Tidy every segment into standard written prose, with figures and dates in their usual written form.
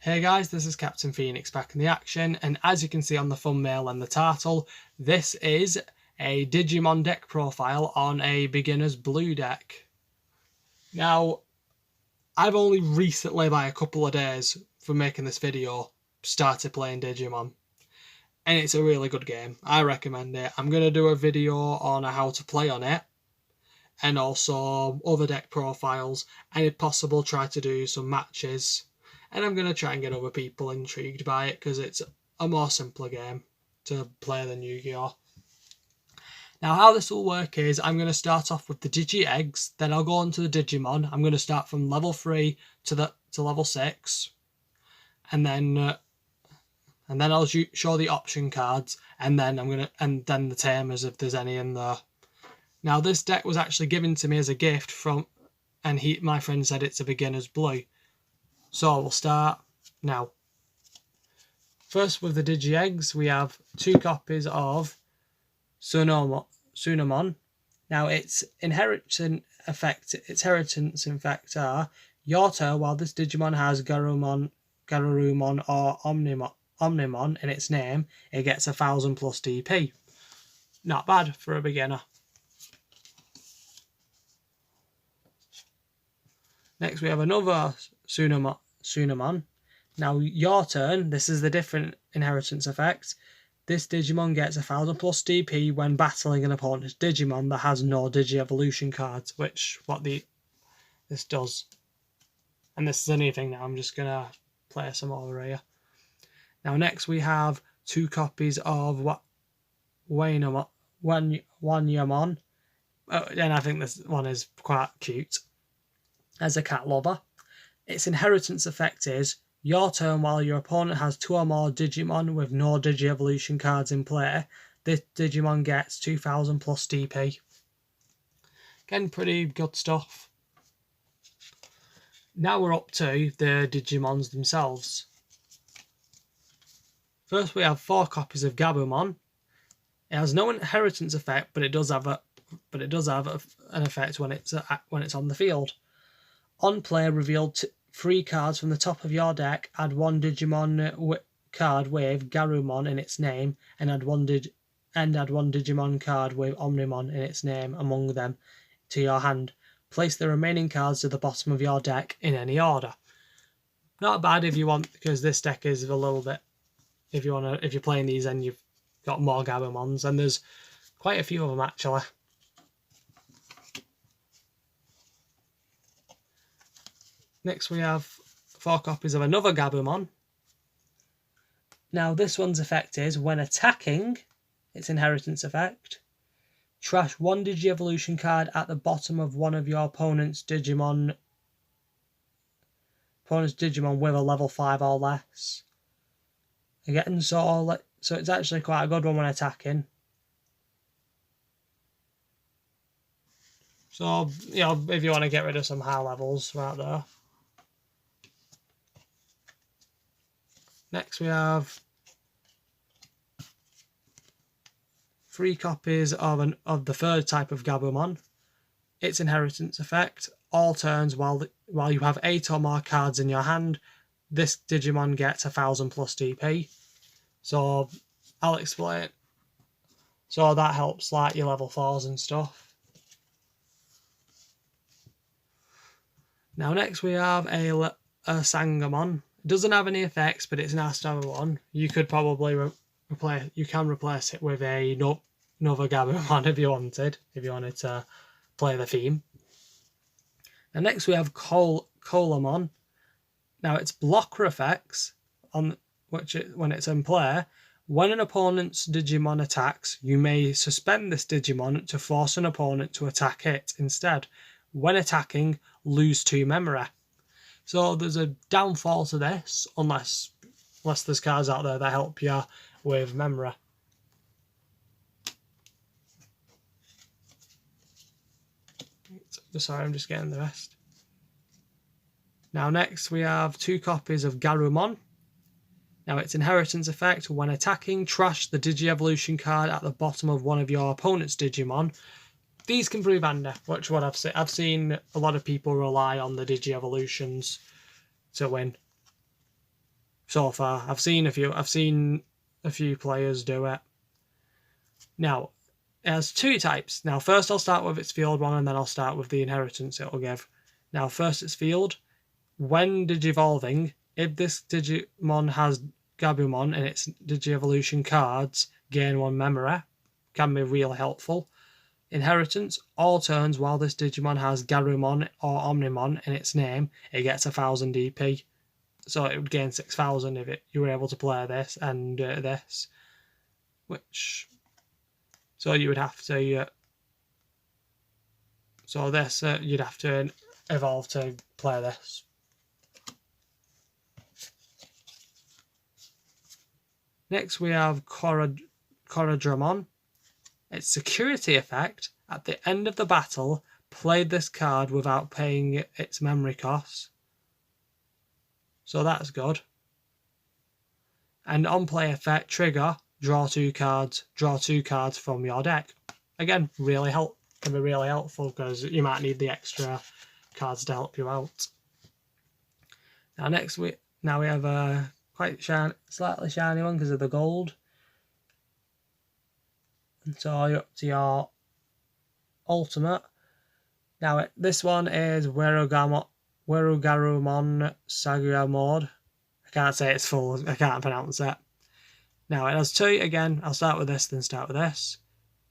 Hey guys, this is Captain Phoenix back in the action, and as you can see on the thumbnail and the title, this is a Digimon deck profile on a beginner's blue deck. Now, I've only recently, by a couple of days from making this video, started playing Digimon. And it's a really good game. I recommend it. I'm going to do a video on how to play on it, and also other deck profiles, and if possible try to do some matches. And I'm going to try and get other people intrigued by it because it's a more simpler game to play than Yu-Gi-Oh! Now how this will work is I'm going to start off with the Digi Eggs, then I'll go on to the Digimon. I'm going to start from level 3 to level 6, and then I'll show the option cards, and then then the tamers if there's any in there. Now this deck was actually given to me as a gift and my friend said it's a beginner's blue. So we'll start now. First with the Digi Eggs, we have 2 copies of Tsunamon. Now its inheritance effects are your turn while this Digimon has Garurumon or Omnimon in its name, it gets 1000 plus DP. Not bad for a beginner. Next we have another Tsunamon. Now your turn, this is the different inheritance effect. This Digimon gets 1000 plus DP when battling an opponent's Digimon that has no Digi-Evolution cards, which this does. And this is a new thing now, I'm just going to play some over here. Now next we have 2 copies of Wanyamon. And I think this one is quite cute. As a cat lover. Its inheritance effect is your turn while your opponent has 2 or more Digimon with no Digi-Evolution cards in play. This Digimon gets 2000 plus DP. Again, pretty good stuff. Now we're up to the Digimons themselves. First we have 4 copies of Gabumon. It has no inheritance effect, but it does have an effect when it's on the field. On play, reveal 3 cards from the top of your deck, add 1 Digimon card with Garurumon in its name, and add one Digimon card with Omnimon in its name among them to your hand. Place the remaining cards to the bottom of your deck in any order. Not bad if you want, because this deck is a little bit, if you're playing these and you've got more Gabumons, and there's quite a few of them actually. Next we have 4 copies of another Gabumon. Now this one's effect is, when attacking, its inheritance effect, trash 1 Digi-Evolution card at the bottom of one of your opponent's Digimon with a level 5 or less. Again, so it's actually quite a good one when attacking. So, if you want to get rid of some high levels right there. Next we have 3 copies of the 3rd type of Gabumon. Its inheritance effect, all turns while you have 8 or more cards in your hand, this Digimon gets 1000 plus DP. So I'll explain. So that helps like your level 4s and stuff. Now next we have a Sangamon. It doesn't have any effects, but it's nice to have one. You could probably replace it with another Gabumon if you wanted to play the theme. And next we have Colamon. Now its blocker effects when it's in play. When an opponent's Digimon attacks, you may suspend this Digimon to force an opponent to attack it instead. When attacking, lose 2 memory. So there's a downfall to this, unless there's cards out there that help you with memory. Sorry, I'm just getting the rest. Now next we have 2 copies of Garurumon. Now its inheritance effect, when attacking, trash the Digi-Evolution card at the bottom of one of your opponent's Digimon. These can prove handy, which what I've seen a lot of people rely on the Digi-Evolutions to win. so far. I've seen a few players do it. Now, it has two types. Now, first I'll start with its field one, and then I'll start with the inheritance it'll give. Now, first its field. When Digivolving, if this Digimon has Gabumon in its Digievolution cards, gain 1 memory. Can be really helpful. Inheritance, all turns while this Digimon has Garumon or Omnimon in its name, it gets 1000 DP. So it would gain 6000 if you were able to play this and this. Which... So you would have to... so this, you'd have to evolve to play this. Next we have Korodramon. Its security effect, at the end of the battle, played this card without paying its memory costs. So that's good. And on play effect, trigger, draw 2 cards from your deck. Again, can be really helpful because you might need the extra cards to help you out. Now we have a quite slightly shiny one because of the gold. And so you're up to your ultimate. Now this one is Werugarumon Saguya Mode. I can't say it's full, I can't pronounce it. Now it has 2 again. I'll start with this, then start with this.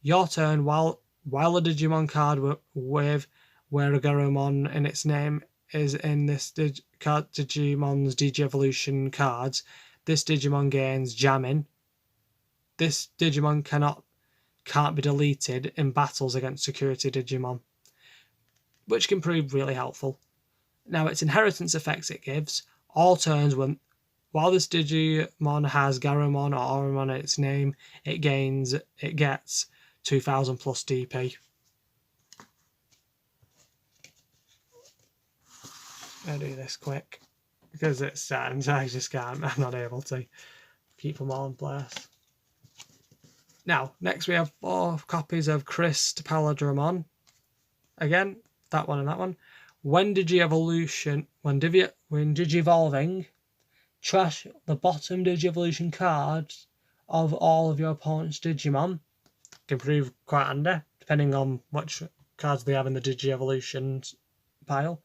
Your turn, while a Digimon card with Werugarumon in its name is in this Digimon's Digievolution cards, this Digimon gains Jamming. This Digimon can't be deleted in battles against security Digimon, which can prove really helpful. Now its inheritance effects it gives, all turns while this Digimon has Garumon or Orumon in its name, it gets 2000 plus DP. I'll do this quick because it's starting, so I just can't, I'm not able to keep them all in place. Now, next we have 4 copies of Crist Paladramon. Again, that one and that one. When Digivolving, trash the bottom Digievolution cards of all of your opponent's Digimon. Can prove quite handy, depending on which cards they have in the Digievolution pile.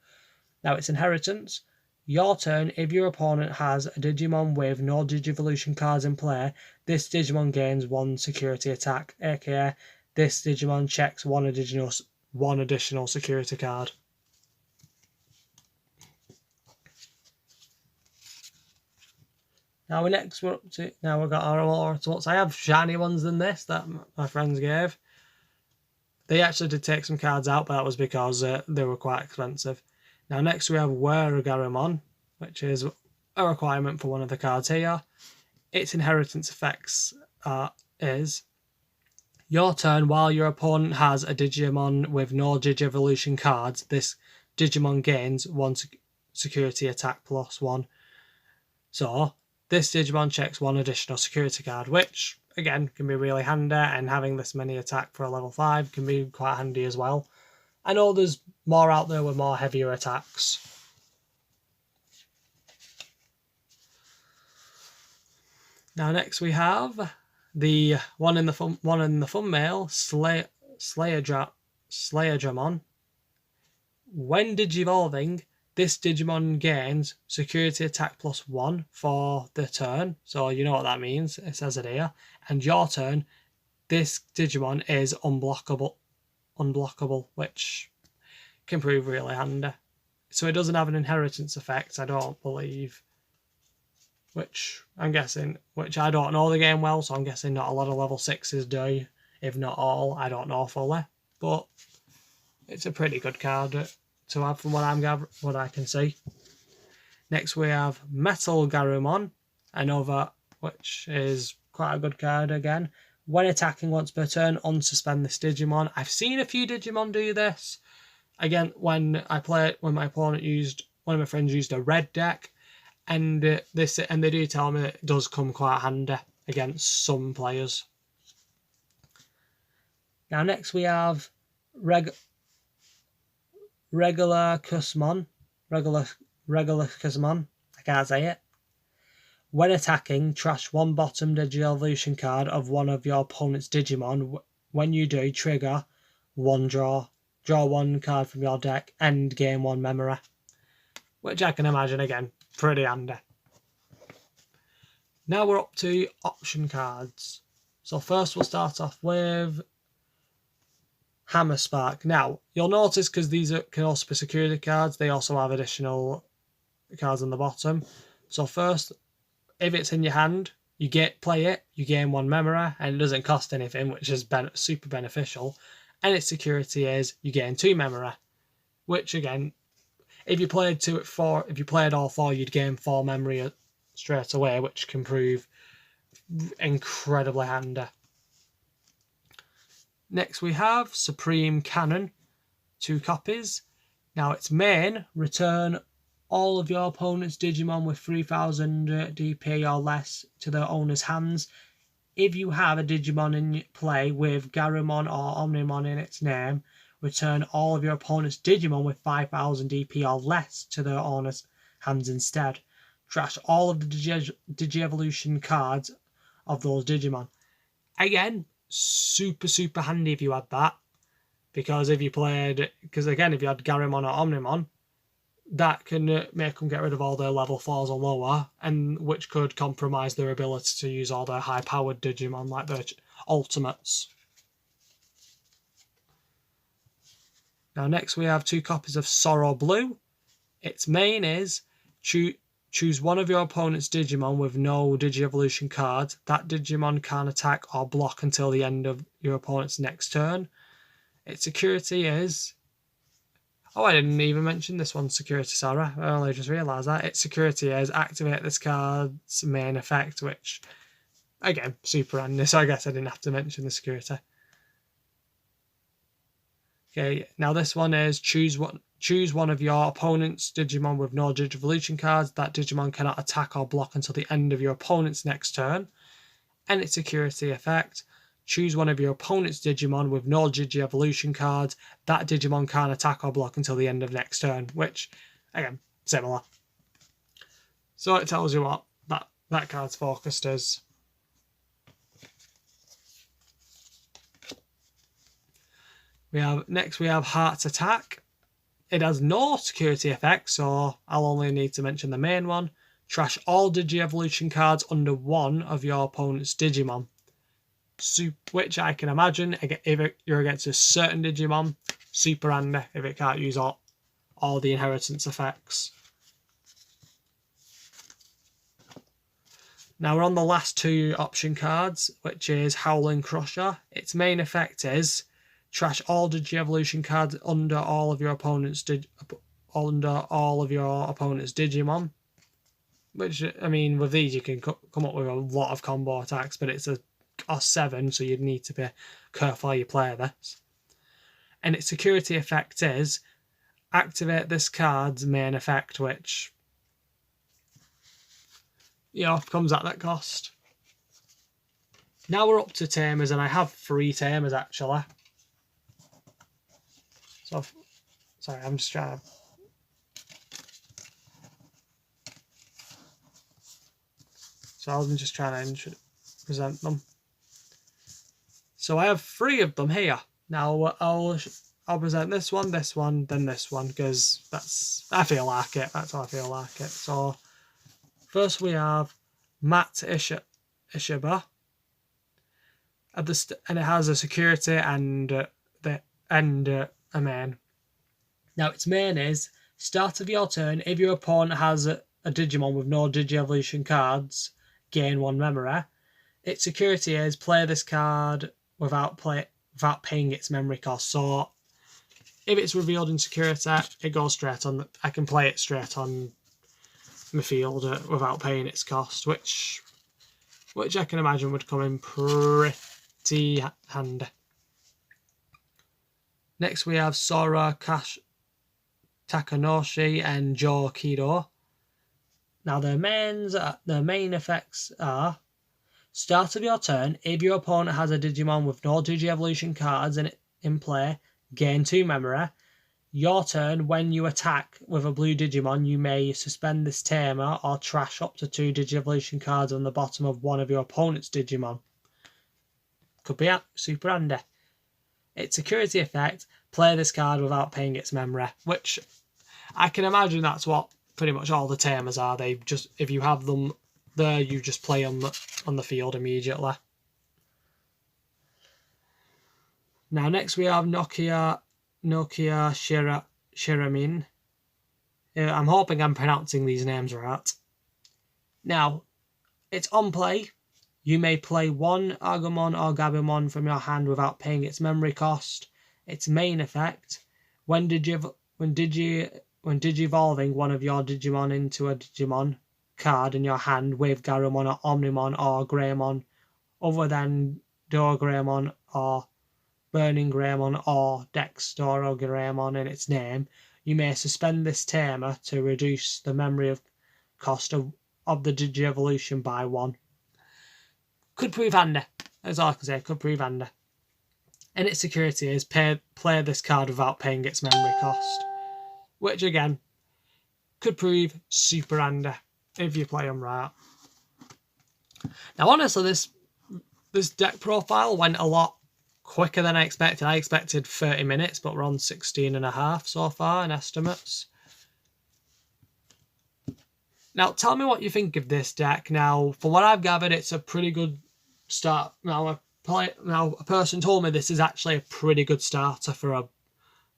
Now, its inheritance. Your turn, if your opponent has a Digimon with no Digievolution cards in play, this Digimon gains 1 security attack, aka this Digimon checks one additional security card. Now we've got our ultimates. I have shiny ones than this that my friends gave. They actually did take some cards out, but that was because they were quite expensive. Now next we have Werugarumon, which is a requirement for one of the cards here. Its inheritance effects is your turn while your opponent has a Digimon with no Digievolution cards, this Digimon gains 1 security attack plus 1. So this Digimon checks 1 additional security card, which again can be really handy, and having this many attack for a level 5 can be quite handy as well. I know there's more out there with more heavier attacks. Now next we have the one in the thumbnail, Slayerdramon. When Digivolving, this Digimon gains security attack plus 1 for the turn. So you know what that means, it says it here. And your turn, this Digimon is unblockable, which can prove really handy. So it doesn't have an inheritance effect, I don't believe. Which I don't know the game well, so I'm guessing not a lot of level 6s do, if not all, I don't know fully. But it's a pretty good card to have from what I can see. Next we have Metal Garumon, another which is quite a good card again. When attacking once per turn, unsuspend this Digimon. I've seen a few Digimon do this. Again, when my opponent one of my friends used a red deck, and they do tell me it does come quite handy against some players. Now next we have Regular Cusmon. I can't say it. When attacking, trash one bottom Digi-Evolution card of one of your opponent's Digimon. When you do, trigger one draw. Draw one card from your deck and gain one memory. Which I can imagine, again, pretty handy. Now we're up to option cards. So first we'll start off with Hammer Spark. Now, you'll notice, because these can also be security cards, they also have additional cards on the bottom. So first, if it's in your hand, you play it, you gain one memory, and it doesn't cost anything, which is super beneficial. And its security is you gain 2 memory, which again, if you played all 4, you'd gain 4 memory straight away, which can prove incredibly handy. Next we have Supreme Cannon, 2 copies. Now its main, return all of your opponent's Digimon with 3000 DP or less to their owner's hands. If you have a Digimon in play with Garurumon or Omnimon in its name, return all of your opponent's Digimon with 5000 DP or less to their owner's hands instead. Trash all of the Digi-Evolution cards of those Digimon. Again, super handy if you had that. Because if you had Garurumon or Omnimon, that can make them get rid of all their level 4s or lower, and which could compromise their ability to use all their high-powered Digimon, like their ultimates. Now next we have 2 copies of Sorrow Blue. Its main is choose one of your opponent's Digimon with no Digi-Evolution card. That Digimon can't attack or block until the end of your opponent's next turn. Its security is... Oh, I didn't even mention this one's security, sorry. I only just realised that. Its security is activate this card's main effect, which, again, super handy, so I guess I didn't have to mention the security. Okay, now this one is choose one of your opponent's Digimon with no Digi-Evolution cards. That Digimon cannot attack or block until the end of your opponent's next turn. And its security effect, choose one of your opponent's Digimon with no Digi-Evolution cards. That Digimon can't attack or block until the end of next turn, which, again, similar. So it tells you what that card's focused as. Next we have Heart's Attack. It has no security effects, so I'll only need to mention the main one. Trash all Digi-Evolution cards under one of your opponent's Digimon. Which I can imagine, if you're against a certain Digimon, super handy if it can't use all the inheritance effects. Now we're on the last 2 option cards, which is Howling Crusher. Its main effect is trash all Digi-Evolution cards under all of your opponent's Digimon. Which, I mean, with these you can come up with a lot of combo attacks, but it's a 7, so you'd need to be careful how you play this. And its security effect is activate this card's main effect, which, comes at that cost. Now we're up to Tamers, and I have 3 Tamers actually. So, sorry, I'm just trying to... So I'm just trying to present them. So I have 3 of them here. Now I'll present this one, then this one, because I feel like it. That's how I feel like it. So first we have Matt Ishiba, and it has a security and a main. Now its main is start of your turn. If your opponent has a Digimon with no Digi-Evolution cards, gain 1 memory. Its security is play this card without paying its memory cost. So if it's revealed in security, it goes straight on. I can play it straight on my field without paying its cost, which I can imagine would come in pretty handy. Next we have Sora Takanoshi and Joe Kido. Now their main effects are start of your turn, if your opponent has a Digimon with no Digi-Evolution cards in play, gain 2 memory. Your turn. When you attack with a blue Digimon, you may suspend this tamer or trash up to 2 Digivolution cards on the bottom of one of your opponent's Digimon. Could be super handy. Its security effect, play this card without paying its memory, which I can imagine that's what pretty much all the tamers are. They just, if you have them there, you just play them on the field immediately. Now next we have Nokia Shiramin. I'm hoping I'm pronouncing these names right. Now, it's on play. You may play one Agumon or Gabumon from your hand without paying its memory cost. Its main effect, when digivolving one of your Digimon into a Digimon card in your hand with Garurumon or Omnimon or Greymon other than Dogreymon or Burning Greymon or Dextoro Greymon in its name, you may suspend this tamer to reduce the memory cost of the Digievolution by 1. Could prove handy. That's all I can say. Could prove handy. And its security is play this card without paying its memory cost, which again could prove super handy if you play them right. Now, honestly, this deck profile went a lot quicker than I expected. I expected 30 minutes, but we're on 16 and a half so far in estimates. Now, tell me what you think of this deck. Now, from what I've gathered, it's a pretty good start. Now, a person told me this is actually a pretty good starter for a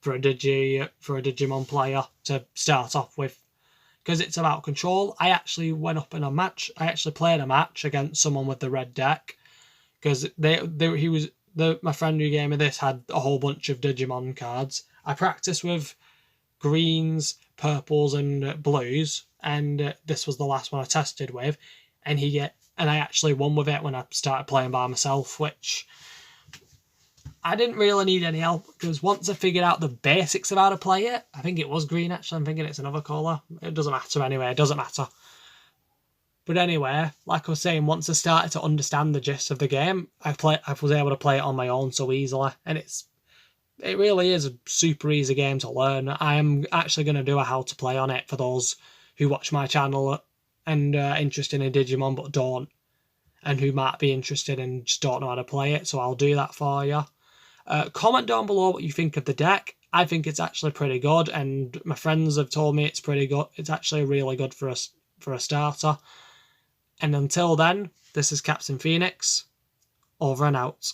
Digimon player to start off with, because it's about control. I actually went up in a match. I actually played a match against someone with the red deck, because my friend who gave me this had a whole bunch of Digimon cards. I practiced with greens, purples, and blues, and this was the last one I tested with, and I actually won with it when I started playing by myself, which I didn't really need any help, because once I figured out the basics of how to play it, I think it was green actually, I'm thinking it's another colour. It doesn't matter anyway, it doesn't matter. But anyway, like I was saying, once I started to understand the gist of the game, I was able to play it on my own so easily, and it really is a super easy game to learn. I am actually going to do a how to play on it for those who watch my channel and are interested in Digimon but don't, and who might be interested and just don't know how to play it, so I'll do that for you. Comment down below what you think of the deck. I think it's actually pretty good, and my friends have told me it's pretty good. It's actually really good for a starter. And until then, this is Captain Phoenix, over and out.